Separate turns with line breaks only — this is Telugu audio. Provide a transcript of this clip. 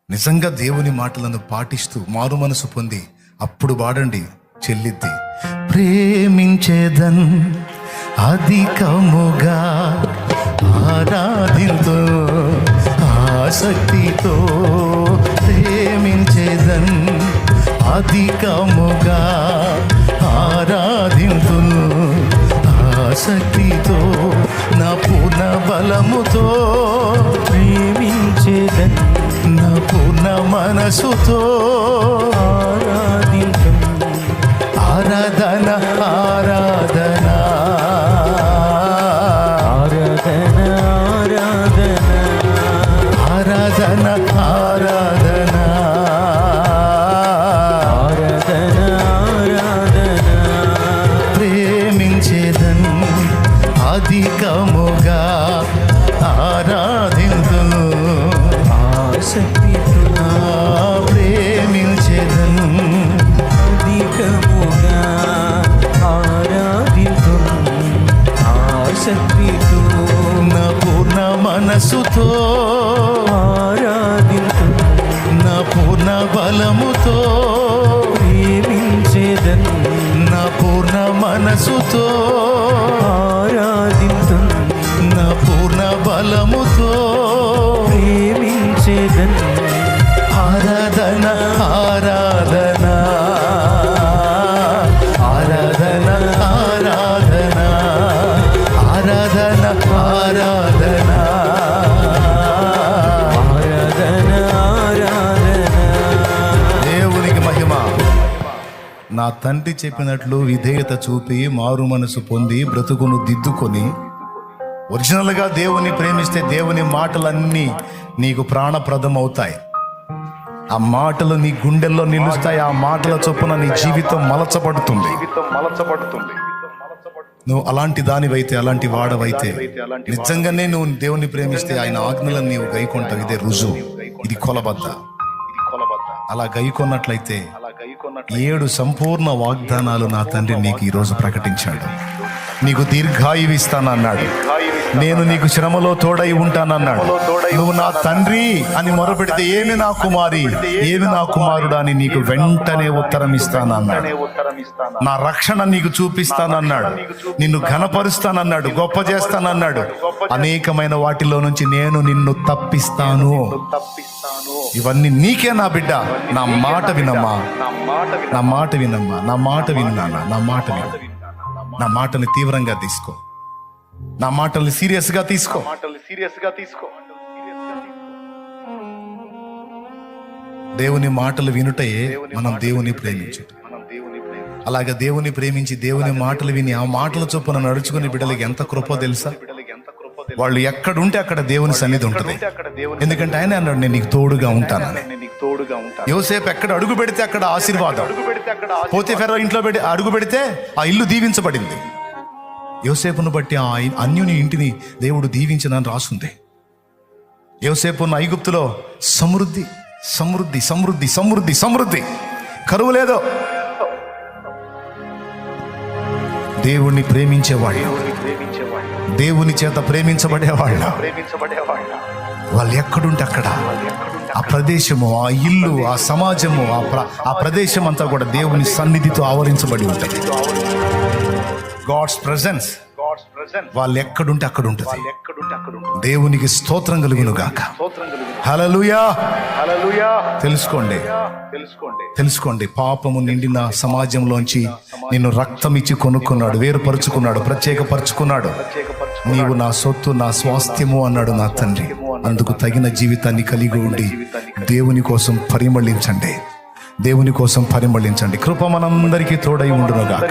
నిజంగా దేవుని మాటలను పాటిస్తూ మారు మనసు పొంది అప్పుడు వాడండి, చెల్లిద్ది. ప్రేమించేదన్ అధికముగా ఆరాధింతో ఆసక్తితో, ప్రేమించేదన్ అధికముగా ఆరాధింతు ఆసక్తితో, నా పూర్ణ బలముతో
ప్రేమించేదన్
నా పూర్ణ మనసుతో
ఆరాధింతు.
ఆరాధన ఆరాధన
ఆరాధన ఆరాధన
ఆరాధన ఆరాధన
ఆరాధన ఆరాధన.
ప్రేమించేదన్ అధికముగా ఆరాధింతును
ఆసక్తితో
ప్రేమించేదన్
అధికముగా ఆరాధింతు ఆసక్తితో,
నా పూర్ణ మనసుతో
ఆరాధింతు
నా పూర్ణ బలముతో,
ప్రేమించేదన్
నా పూర్ణ మనసుతో
ఆరాధింతు
నా పూర్ణ బలముతో,
ప్రేమించేదన్
ఆరాధన ఆరాధన ఆరాధన ఆరాధన ఆరాధన ఆరాధన
ఆరాధన ఆరాధన.
దేవునికి మహిమ. నా తండ్రి చెప్పినట్లు విధేయత చూపి మారు మనసు పొంది బ్రతుకును దిద్దుకొని ఒరిజినల్గా దేవుని ప్రేమిస్తే దేవుని మాటలన్నీ నీకు ప్రాణప్రదం అవుతాయి. ఆ మాటలు నీ గుండెల్లో నిలుస్తాయి. ఆ మాటల చొప్పున నీ జీవితం మలచబడుతుంది. నువ్వు అలాంటి దానివైతే, అలాంటి వాడవైతే, నిజంగానే నువ్వు దేవుని ప్రేమిస్తే ఆయన ఆజ్ఞలను నీవు గైకొంటావు. ఇదే రుజువు, ఇది కొలబద్ద. అలా గైకొన్నట్లయితే 7 సంపూర్ణ వాగ్దానాలు నా తండ్రి నీకు ఈరోజు ప్రకటించాడు. నీకు దీర్ఘాయువు ఇస్తానన్నాడు. నేను నీకు శ్రమలో తోడై ఉంటానన్నాడు. నువ్వు నా తండ్రి అని మొరపెడితే ఏమి నా కుమారి, ఏమి నా కుమారుడా అని నీకు వెంటనే ఉత్తరం ఇస్తానన్నాడు. నా రక్షణ నీకు చూపిస్తానన్నాడు. నిన్ను ఘనపరుస్తానన్నాడు, గొప్ప చేస్తానన్నాడు. అనేకమైన వాటిలో నుంచి నేను నిన్ను తప్పిస్తాను. ఇవన్నీ నీకే నా బిడ్డ. నా మాట వినమ్మా, నా మాట వినమ్మా, నా మాట విన్నానా, నా మాట విను. నా మాటని తీవ్రంగా తీసుకో, నా మాటల్ని సీరియస్ గా తీసుకో. దేవుని మాటలు వినుటే మనం దేవుని ప్రేమించు. అలాగే దేవుని ప్రేమించి దేవుని మాటలు విని ఆ మాటల చొప్పున నడుచుకుని బిడ్డలకి ఎంత కృప తెలుసా? వాళ్ళు ఎక్కడుంటే అక్కడ దేవుని సన్నిధి ఉంటుంది. ఎందుకంటే ఆయన అన్నాడు, నేను నీకు తోడుగా ఉంటానని. యోసేపు ఎక్కడ అడుగు పెడితే అక్కడ ఆశీర్వాదం. పోతీఫెర ఇంట్లో అడుగు పెడితే ఆ ఇల్లు దీవించబడింది. యోసేపును బట్టి ఆ అన్యుని ఇంటిని దేవుడు దీవించనని రాసుంది. యోసేపున్న ఐగుప్తులో సమృద్ధి సమృద్ధి సమృద్ధి సమృద్ధి సమృద్ధి, కరువు లేదో. దేవుణ్ణి ప్రేమించేవాళ్ళు, దేవుని చేత ప్రేమించబడేవాళ్ళు, వాళ్ళు ఎక్కడుంటే అక్కడ ఆ ప్రదేశము, ఆ ఇల్లు, ఆ సమాజము, ఆ ప్రదేశం అంతా కూడా దేవుని సన్నిధితో ఆవరించబడి ఉంటుంది. గాడ్స్ ప్రెజెన్స్ వాళ్ళు ఎక్కడుంటే అక్కడ ఉంటుంది. దేవునికి స్తోత్రం కలుగును గాక. హల్లెలూయా. తెలుసుకోండి, పాపము నిండిన సమాజంలోంచి నిన్ను రక్తం ఇచ్చి కొనుక్కున్నాడు, వేరుపరుచుకున్నాడు, ప్రత్యేకపరుచుకున్నాడు. నీవు నా సొత్తు, నా స్వాస్థ్యము అన్నాడు నా తండ్రి. అందుకు తగిన జీవితాన్ని కలిగి ఉండి దేవుని కోసం పరిమళించండి, దేవుని కోసం పరిమళించండి. కృప మనందరికీ తోడై ఉండును గాక.